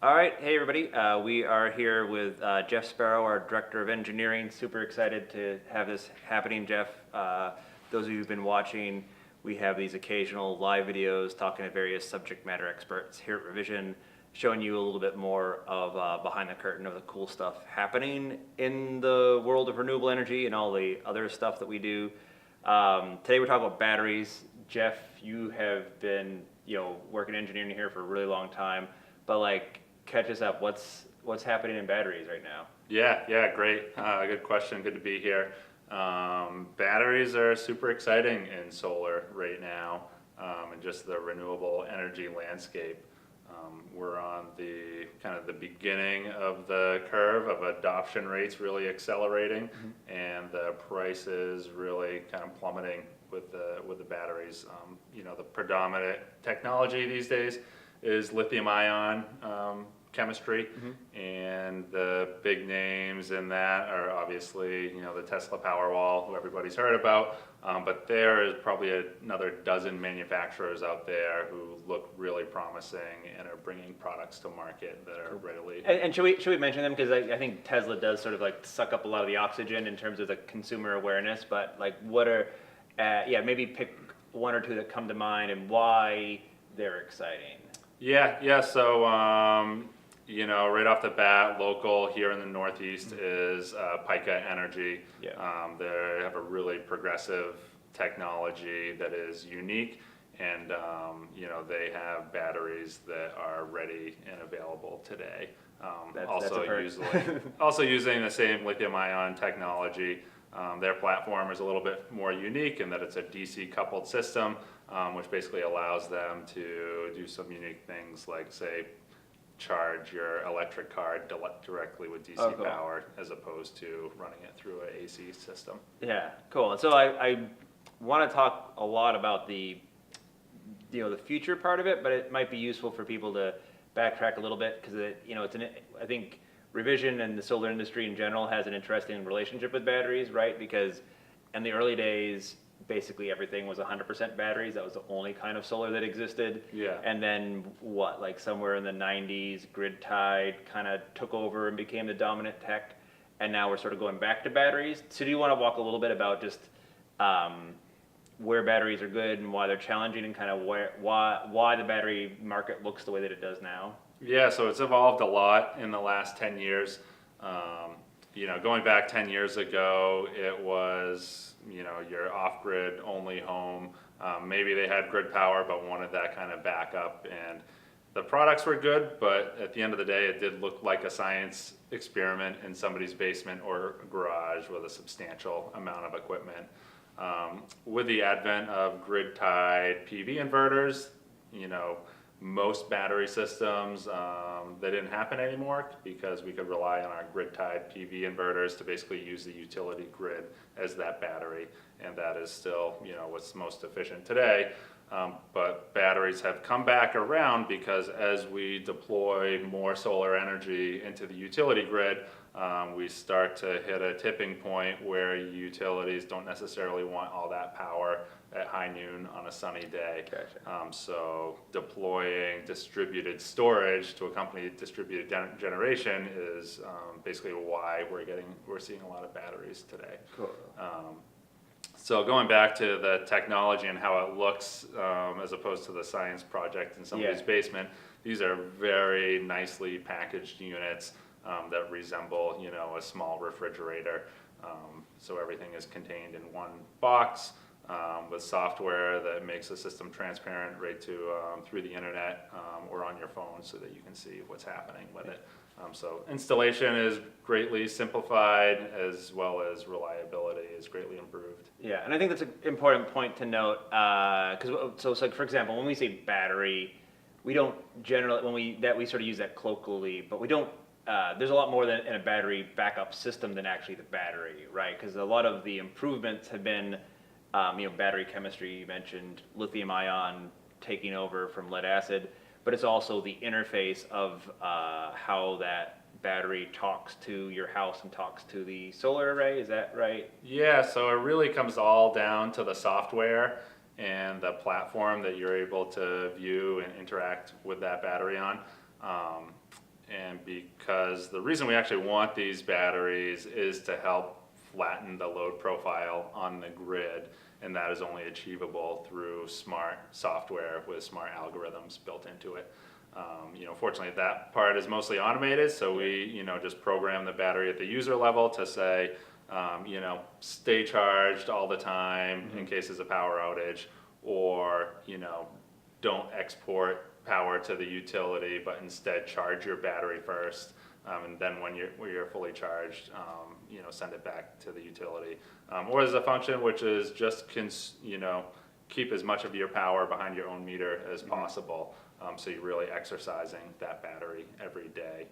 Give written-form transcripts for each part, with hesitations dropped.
All right, hey everybody. We are here with Geoff Sparrow, our Director of Engineering. Super excited to have this happening, Geoff. Those of you who've been watching, we have these occasional live videos talking to various subject matter experts here at Revision, showing you a little bit more of behind the curtain of the cool stuff happening in the world of renewable energy and all the other stuff that we do. Today we're talking about batteries. Geoff, you have been working engineering here for a really long time, but catch us up. What's happening in batteries right now? Yeah, great. Good question. Good to be here. Batteries are super exciting in solar right now, and just the renewable energy landscape. We're on the kind of the beginning of the curve of adoption rates really accelerating, and the prices really kind of plummeting with the batteries. The predominant technology these days is lithium-ion chemistry, and the big names in that are obviously the Tesla Powerwall, who everybody's heard about, but there is probably another dozen manufacturers out there who look really promising and are bringing products to market that are readily. And should we mention them, because I think Tesla does sort of suck up a lot of the oxygen in terms of the consumer awareness, but what are maybe pick one or two that come to mind and why they're exciting. Yeah. So, right off the bat, local here in the Northeast is Pika Energy. Yeah. They have a really progressive technology that is unique, and they have batteries that are ready and available today. Also using the same lithium-ion technology. Their platform is a little bit more unique in that it's a DC coupled system, which basically allows them to do some unique things like, say, charge your electric car directly with DC cool. power as opposed to running it through an AC system. Yeah, cool. And so I want to talk a lot about the future part of it, but it might be useful for people to backtrack a little bit, because I think Revision and the solar industry in general has an interesting relationship with batteries, right? Because in the early days, basically everything was 100% batteries. That was the only kind of solar that existed. Yeah. And then somewhere in the 90s, grid tied kind of took over and became the dominant tech. And now we're sort of going back to batteries. So do you want to walk a little bit about just where batteries are good and why they're challenging, and kind of why the battery market looks the way that it does now? Yeah, so it's evolved a lot in the last 10 years. Going back 10 years ago, it was, your off-grid only home. Maybe they had grid power, but wanted that kind of backup. And the products were good, but at the end of the day, it did look like a science experiment in somebody's basement or garage with a substantial amount of equipment. With the advent of grid-tied PV inverters, most battery systems, they didn't happen anymore because we could rely on our grid-tied PV inverters to basically use the utility grid as that battery, and that is still, what's most efficient today. But batteries have come back around because as we deploy more solar energy into the utility grid, we start to hit a tipping point where utilities don't necessarily want all that power at high noon on a sunny day. Gotcha. So deploying distributed storage to accompany distributed generation is basically why we're seeing a lot of batteries today. Cool. So going back to the technology and how it looks, as opposed to the science project in somebody's basement, these are very nicely packaged units that resemble, a small refrigerator. So everything is contained in one box with software that makes the system transparent right to through the internet or on your phone, so that you can see what's happening with it. So installation is greatly simplified, as well as reliability is greatly improved. Yeah, and I think that's an important point to note, because so it's like, for example, when we say battery, we don't generally, we sort of use that colloquially, but we don't. There's a lot more than in a battery backup system than actually the battery, right? Because a lot of the improvements have been, battery chemistry. You mentioned lithium-ion taking over from lead acid, but it's also the interface of how that battery talks to your house and talks to the solar array. Is that right? Yeah, so it really comes all down to the software and the platform that you're able to view and interact with that battery on. because the reason we actually want these batteries is to help flatten the load profile on the grid, and that is only achievable through smart software with smart algorithms built into it. Fortunately, that part is mostly automated, so we, just program the battery at the user level to say, stay charged all the time in case there's a power outage, or, don't export power to the utility, but instead charge your battery first, and then when you're fully charged, send it back to the utility. Or there's a function which is just keep as much of your power behind your own meter as possible, so you're really exercising that battery every day.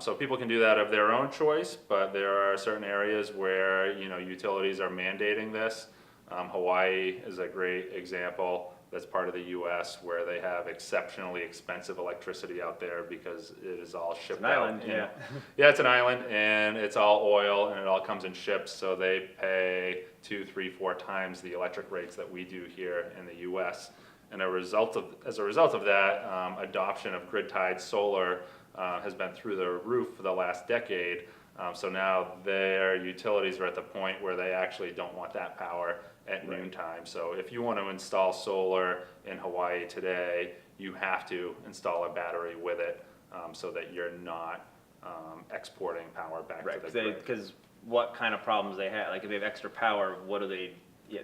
So people can do that of their own choice, but there are certain areas where utilities are mandating this. Hawaii is a great example. That's part of the U.S. where they have exceptionally expensive electricity out there because it is all shipped It's an island, out. yeah. Yeah, it's an island, and it's all oil, and it all comes in ships, so they pay 2, 3, 4 times the electric rates that we do here in the U.S. And as a result of that, adoption of grid-tied solar has been through the roof for the last decade. So now their utilities are at the point where they actually don't want that power at noontime. So if you want to install solar in Hawaii today, you have to install a battery with it, so that you're not exporting power back to the grid. Because what kind of problems they have, like if they have extra power, what do they,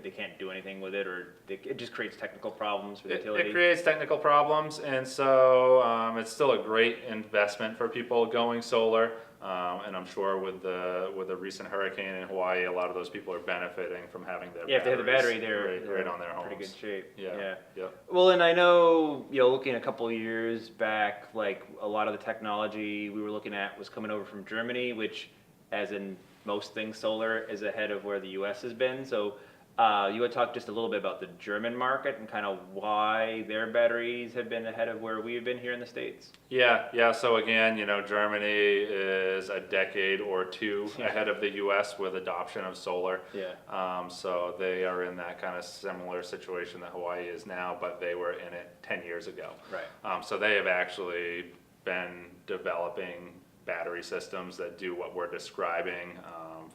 they can't do anything with it, or it just creates technical problems for the utility? It creates technical problems, and so it's still a great investment for people going solar. And I'm sure with the recent hurricane in Hawaii, a lot of those people are benefiting from having their if they have the battery, batteries they're right on their homes. pretty good shape. Yeah. Well, and I know, looking a couple of years back, like a lot of the technology we were looking at was coming over from Germany, which, as in most things solar, is ahead of where the U.S. has been. So you would talk just a little bit about the German market and kind of why their batteries have been ahead of where we've been here in the States. Yeah. So again, Germany is a decade or two ahead of the U.S. with adoption of solar. So they are in that kind of similar situation that Hawaii is now, but they were in it 10 years ago. Right. So they have actually been developing battery systems that do what we're describing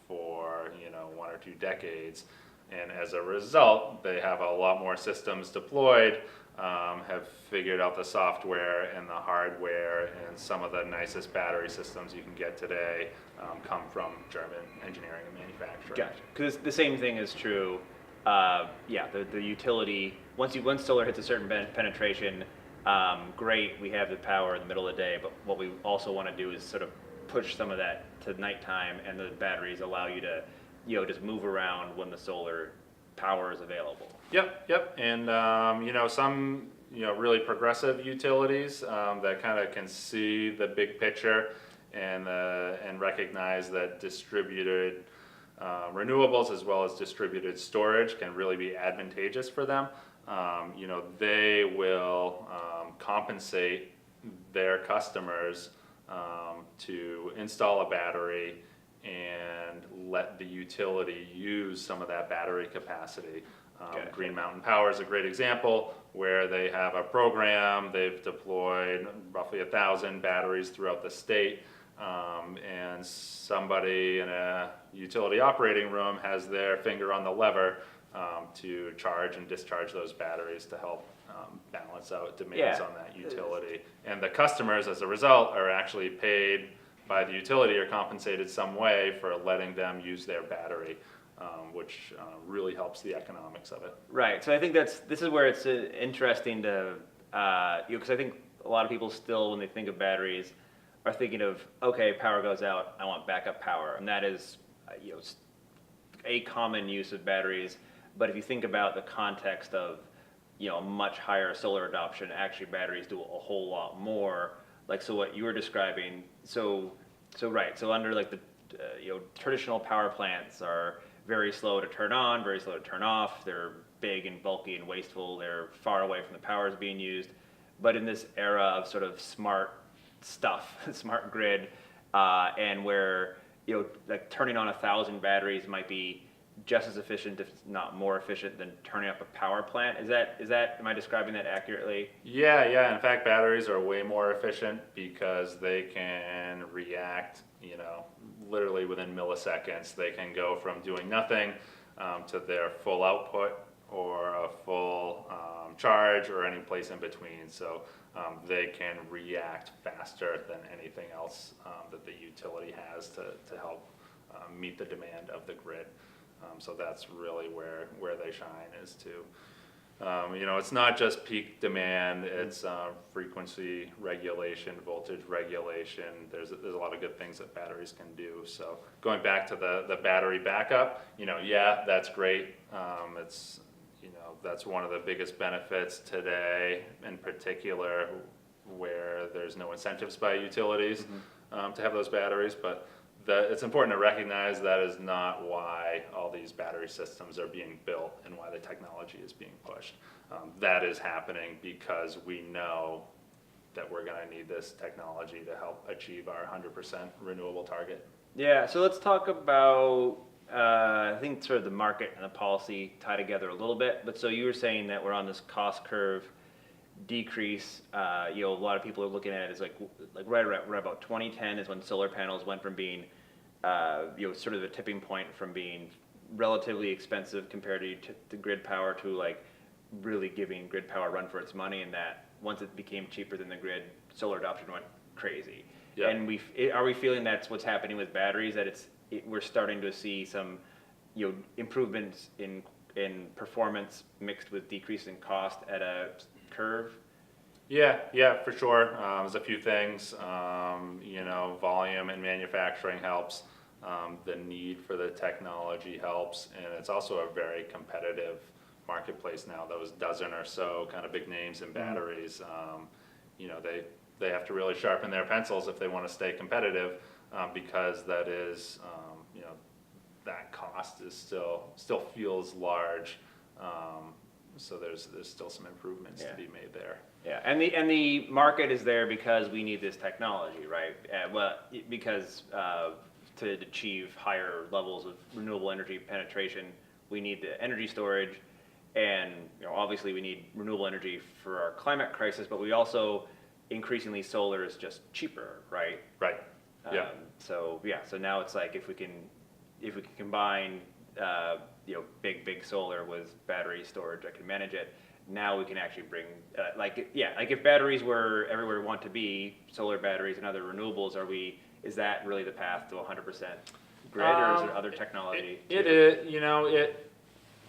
for 1 or 2 decades. And as a result, they have a lot more systems deployed, have figured out the software and the hardware, and some of the nicest battery systems you can get today come from German engineering and manufacturing. Gotcha. Because the same thing is true. The utility, once solar hits a certain penetration, great, we have the power in the middle of the day, but what we also want to do is sort of push some of that to nighttime, and the batteries allow you to just move around when the solar power is available. Yep. And, some, really progressive utilities that kind of can see the big picture and recognize that distributed renewables as well as distributed storage can really be advantageous for them. They will compensate their customers to install a battery and let the utility use some of that battery capacity. Green Mountain Power is a great example where they have a program, they've deployed roughly 1,000 batteries throughout the state, and somebody in a utility operating room has their finger on the lever to charge and discharge those batteries to help balance out demands on that utility. And the customers, as a result, are actually paid by the utility or compensated some way for letting them use their battery, which really helps the economics of it. Right. So I think this is where it's interesting to, because I think a lot of people still, when they think of batteries, are thinking of, okay, power goes out, I want backup power, and that is, a common use of batteries. But if you think about the context of, much higher solar adoption, actually batteries do a whole lot more. Like, so what you were describing, so under like the, traditional power plants are very slow to turn on, very slow to turn off. They're big and bulky and wasteful. They're far away from the powers being used. But in this era of sort of smart stuff, smart grid, and where, like turning on 1,000 batteries might be just as efficient, if not more efficient, than turning up a power plant. Am I describing that accurately? Yeah. In fact, batteries are way more efficient because they can react, literally within milliseconds. They can go from doing nothing to their full output or a full charge or any place in between. So they can react faster than anything else that the utility has to help meet the demand of the grid. So that's really where they shine is to, it's not just peak demand, it's frequency regulation, voltage regulation. There's a lot of good things that batteries can do. So going back to the battery backup, yeah, that's great. That's one of the biggest benefits today, in particular, where there's no incentives by utilities to have those batteries. But it's important to recognize that is not why all these battery systems are being built and why the technology is being pushed. That is happening because we know that we're going to need this technology to help achieve our 100% renewable target. Yeah, so let's talk about, I think sort of the market and the policy tie together a little bit, but so you were saying that we're on this cost curve decrease. A lot of people are looking at it as like right about 2010 is when solar panels went from being, sort of a tipping point from being relatively expensive compared to grid power to like really giving grid power a run for its money, and that once it became cheaper than the grid, solar adoption went crazy. Yeah. And are we feeling that's what's happening with batteries, that we're starting to see some, improvements in performance mixed with decrease in cost at a curve? Yeah, for sure. There's a few things. Volume and manufacturing helps. The need for the technology helps, and it's also a very competitive marketplace now. Those dozen or so kind of big names in batteries, they have to really sharpen their pencils if they want to stay competitive, because that is, that cost is still feels large. So there's still some improvements to be made there. Yeah, and the market is there because we need this technology, right? Because to achieve higher levels of renewable energy penetration, we need the energy storage, and obviously we need renewable energy for our climate crisis, but we also increasingly solar is just cheaper, right? Right. Yeah. So now it's like if we can combine big solar with battery storage that can manage it, now we can actually bring like if batteries were everywhere we want to be, solar batteries and other renewables, is that really the path to 100% grid, or is there other technology? It is,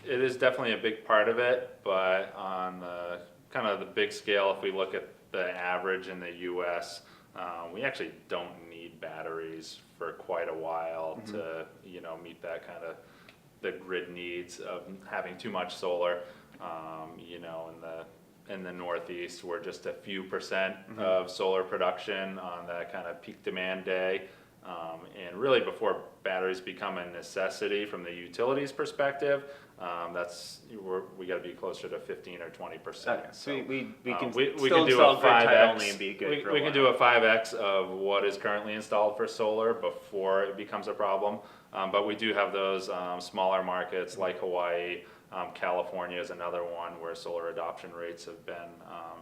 it is definitely a big part of it, but on the kind of the big scale, if we look at the average in the U.S., we actually don't need batteries for quite a while to meet that kind of the grid needs of having too much solar. In the Northeast, we're just a few percent of solar production on that kind of peak demand day. And really before batteries become a necessity from the utilities perspective, we got to be closer to 15 or 20%. Okay. So we can we still can do install a grid tie 5x. only and be good for a We while. can do a 5x of what is currently installed for solar before it becomes a problem. But we do have those smaller markets like Hawaii. California is another one where solar adoption rates have been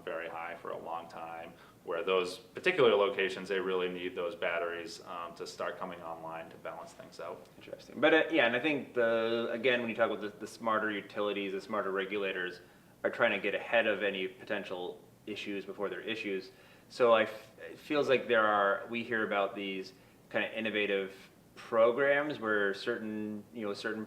very high for a long time, where those particular locations, they really need those batteries to start coming online to balance things out. Interesting. But and I think again, when you talk about the smarter utilities, the smarter regulators are trying to get ahead of any potential issues before there are issues. So it feels like we hear about these kind of innovative programs where certain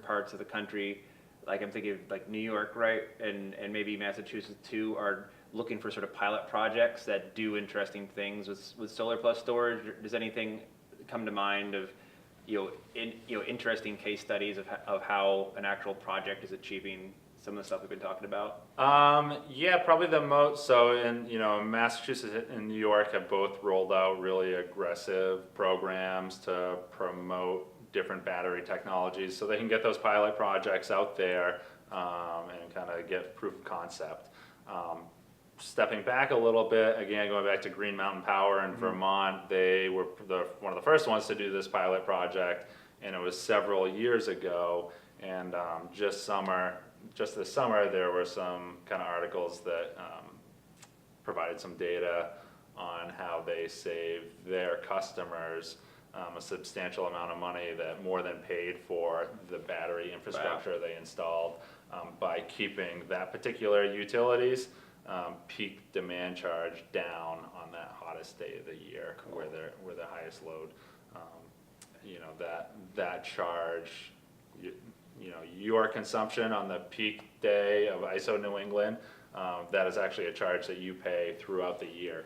parts of the country, like I'm thinking of like New York, right, and maybe Massachusetts too, are looking for sort of pilot projects that do interesting things with solar plus storage. Does anything come to mind of interesting case studies of how an actual project is achieving some of the stuff we've been talking about? Yeah, probably the most. So in Massachusetts and New York have both rolled out really aggressive programs to promote different battery technologies, so they can get those pilot projects out there and kind of get proof of concept. Stepping back a little bit, again, going back to Green Mountain Power in Vermont, they were one of the first ones to do this pilot project, and it was several years ago. And just this summer, there were some kind of articles that provided some data on how they save their customers a substantial amount of money that more than paid for the battery infrastructure they installed by keeping that particular utility's peak demand charge down on that hottest day of the year. Cool. where the highest load. That charge, your consumption on the peak day of ISO New England, that is actually a charge that you pay throughout the year.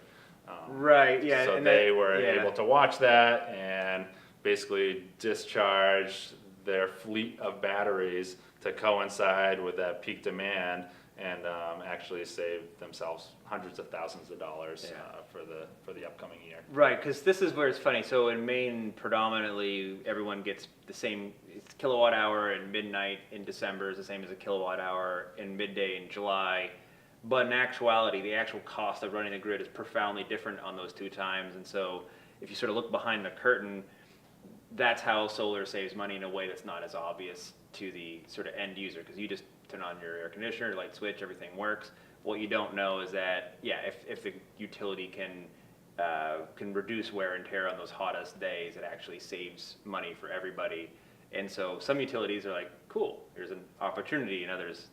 Right, yeah. So and they were able to watch that and basically discharge their fleet of batteries to coincide with that peak demand, and actually save themselves hundreds of thousands of dollars for the upcoming year. Right, because this is where it's funny. So in Maine, predominantly, everyone gets the same kilowatt hour in midnight in December is the same as a kilowatt hour in midday in July. But in actuality, the actual cost of running the grid is profoundly different on those two times. And so if you sort of look behind the curtain, that's how solar saves money in a way that's not as obvious to the sort of end user, because you just turn on your air conditioner, light switch, everything works. What you don't know is that, if the utility can reduce wear and tear on those hottest days, it actually saves money for everybody. And so some utilities are like, cool, here's an opportunity, and others,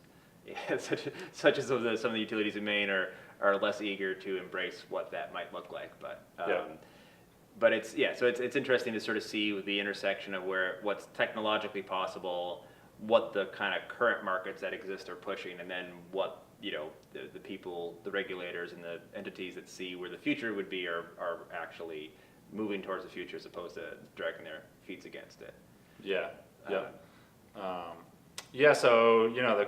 such as some of the utilities in Maine are less eager to embrace what that might look like. But it's interesting to sort of see the intersection of what's technologically possible, what the kind of current markets that exist are pushing, and then what the people, the regulators, and the entities that see where the future would be are actually moving towards the future as opposed to dragging their feet against it. So the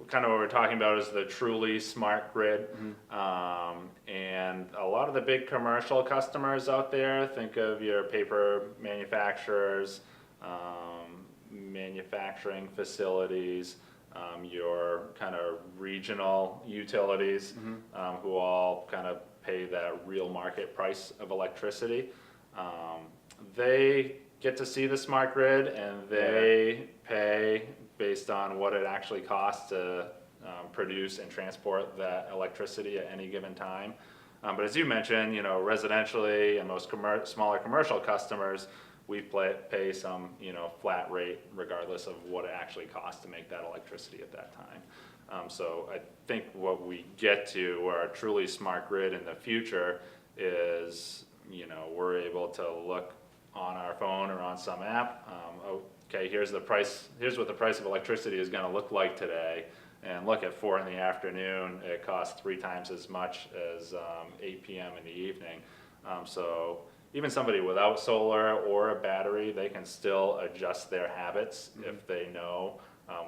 kind of what we're talking about is the truly smart grid. And a lot of the big commercial customers out there, think of your paper manufacturers, manufacturing facilities, your kind of regional utilities, who all kind of pay that real market price of electricity. They get to see the smart grid, and they pay based on what it actually costs to produce and transport that electricity at any given time. But as you mentioned, residentially and most smaller commercial customers, we pay some, flat rate regardless of what it actually costs to make that electricity at that time. So I think what we get to, where a truly smart grid in the future is, we're able to look on our phone or on some app, okay, here's what the price of electricity is gonna look like today, and look, at 4 in the afternoon, it costs 3 times as much as 8 p.m. in the evening. So even somebody without solar or a battery, they can still adjust their habits if they know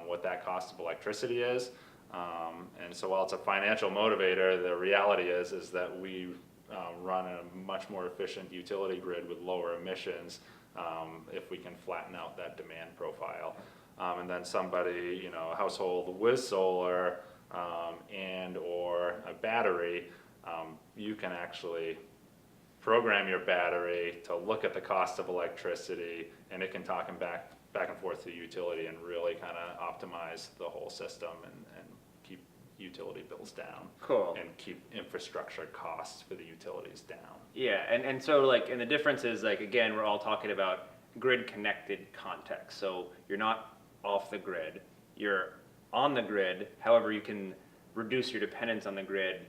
what that cost of electricity is. And so while it's a financial motivator, the reality is that we run a much more efficient utility grid with lower emissions if we can flatten out that demand profile. And then somebody, a household with solar and or a battery, you can actually program your battery to look at the cost of electricity, and it can talk back and forth to the utility and really kind of optimize the whole system and keep utility bills down. Cool. And keep infrastructure costs for the utilities down. Yeah, and so and the difference is again, we're all talking about grid connected context. So you're not off the grid, you're on the grid. However, you can reduce your dependence on the grid,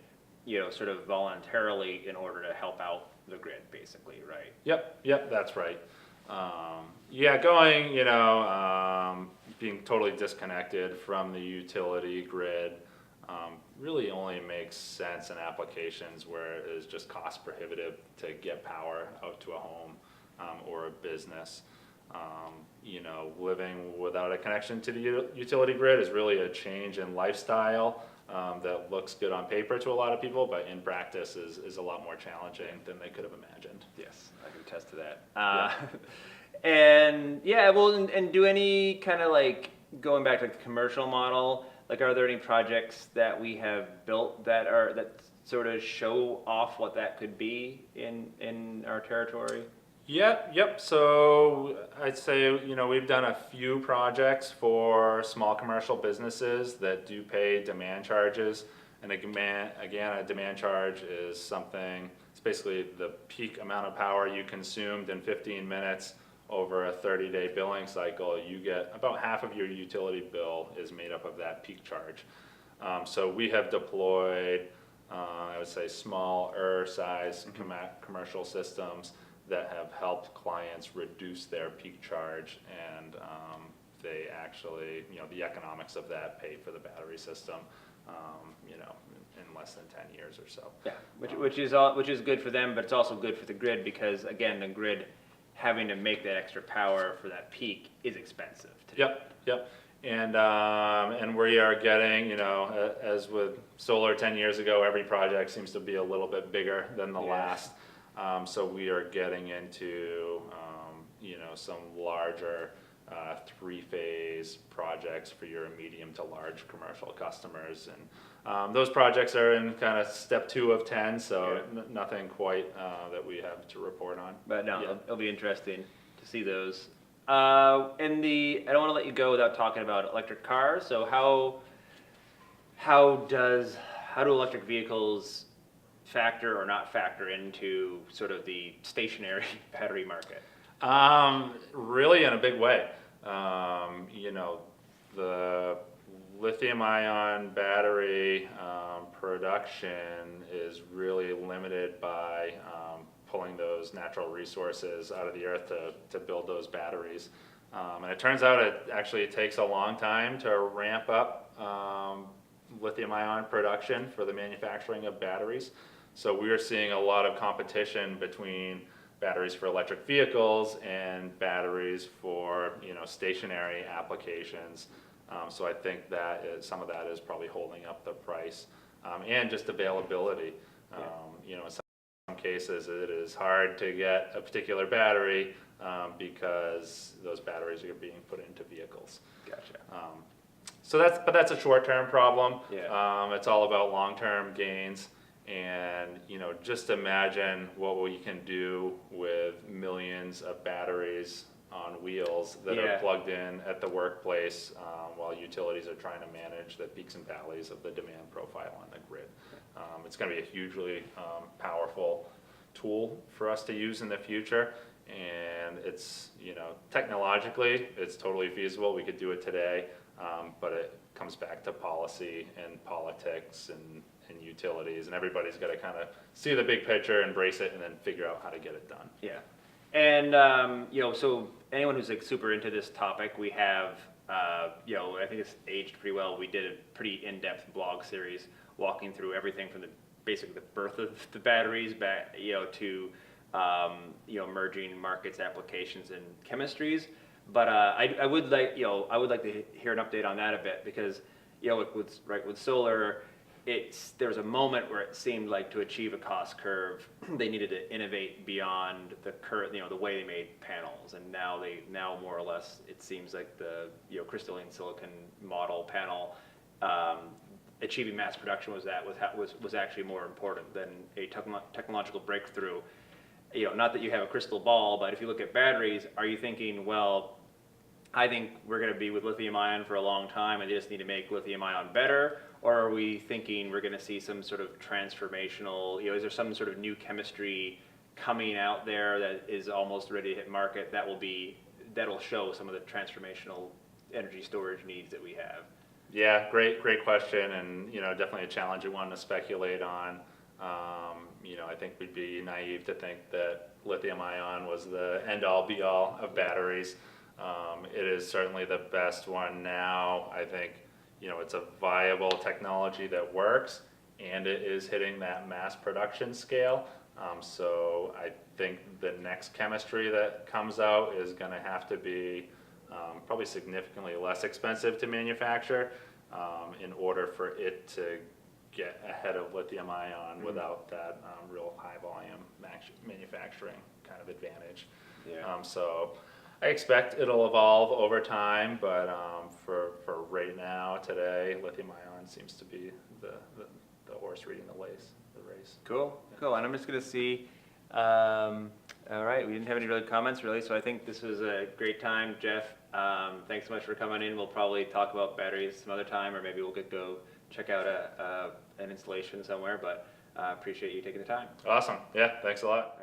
sort of voluntarily in order to help out the grid, basically, right? Yep, that's right. Being totally disconnected from the utility grid really only makes sense in applications where it is just cost prohibitive to get power out to a home or a business. Living without a connection to the utility grid is really a change in lifestyle that looks good on paper to a lot of people, but in practice is a lot more challenging than they could have imagined. Yes, I can attest to that. And do any kind of going back to the commercial model, are there any projects that we have built that sort of show off what that could be in our territory? Yep. So I'd say, we've done a few projects for small commercial businesses that do pay demand charges. And again, a demand charge is something, it's basically the peak amount of power you consumed in 15 minutes over a 30-day billing cycle. You get about half of your utility bill is made up of that peak charge. So we have deployed, I would say, smaller size commercial systems that have helped clients reduce their peak charge, and they actually, the economics of that pay for the battery system, in less than 10 years or so. Yeah, which is good for them, but it's also good for the grid because again, the grid having to make that extra power for that peak is expensive to do. Yep. And we are getting, as with solar 10 years ago, every project seems to be a little bit bigger than the last. So we are getting into, some larger three-phase projects for your medium to large commercial customers. And those projects are in kind of step 2 of 10, so nothing quite that we have to report on. But no, it'll be interesting to see those. I don't want to let you go without talking about electric cars. So how do electric vehicles factor or not factor into sort of the stationary battery market? Really in a big way. The lithium-ion battery production is really limited by pulling those natural resources out of the earth to build those batteries. And it turns out it actually takes a long time to ramp up lithium-ion production for the manufacturing of batteries. So we are seeing a lot of competition between batteries for electric vehicles and batteries for stationary applications. So I think that some of that is probably holding up the price and just availability. In some cases it is hard to get a particular battery because those batteries are being put into vehicles. Gotcha. So that's a short-term problem. Yeah. It's all about long-term gains. And just imagine what we can do with millions of batteries on wheels that are plugged in at the workplace while utilities are trying to manage the peaks and valleys of the demand profile on the grid. It's going to be a hugely powerful tool for us to use in the future, and it's technologically it's totally feasible. We could do it today, but it comes back to policy and politics and utilities, and everybody's got to kind of see the big picture, embrace it, and then figure out how to get it done. Yeah, and so anyone who's like super into this topic, we have, I think it's aged pretty well. We did a pretty in-depth blog series walking through everything from basically the birth of the batteries back, to emerging markets, applications, and chemistries. But I would like to hear an update on that a bit because with solar. There was a moment where it seemed like to achieve a cost curve, they needed to innovate beyond the current, the way they made panels, and now more or less it seems like the crystalline silicon model panel achieving mass production was actually more important than a technological breakthrough. Not that you have a crystal ball, but if you look at batteries, are you thinking, well, I think we're going to be with lithium ion for a long time and they just need to make lithium ion better? Or are we thinking we're going to see some sort of transformational, is there some sort of new chemistry coming out there that is almost ready to hit market that'll show some of the transformational energy storage needs that we have? Yeah, great question, and definitely a challenging one to speculate on. I think we'd be naive to think that lithium ion was the end all be all of batteries. It is certainly the best one now. I think it's a viable technology that works, and it is hitting that mass production scale. So I think the next chemistry that comes out is going to have to be probably significantly less expensive to manufacture in order for it to get ahead of lithium ion without that real high volume manufacturing kind of advantage. So I expect it'll evolve over time, but for right now, today, lithium ion seems to be the horse reading the race. Cool. And I'm just going to see, all right, right, we didn't have any really comments really, so I think this was a great time, Jeff. Thanks so much for coming in. We'll probably talk about batteries some other time, or maybe we'll go check out an installation somewhere, but appreciate you taking the time. Awesome. Yeah, thanks a lot.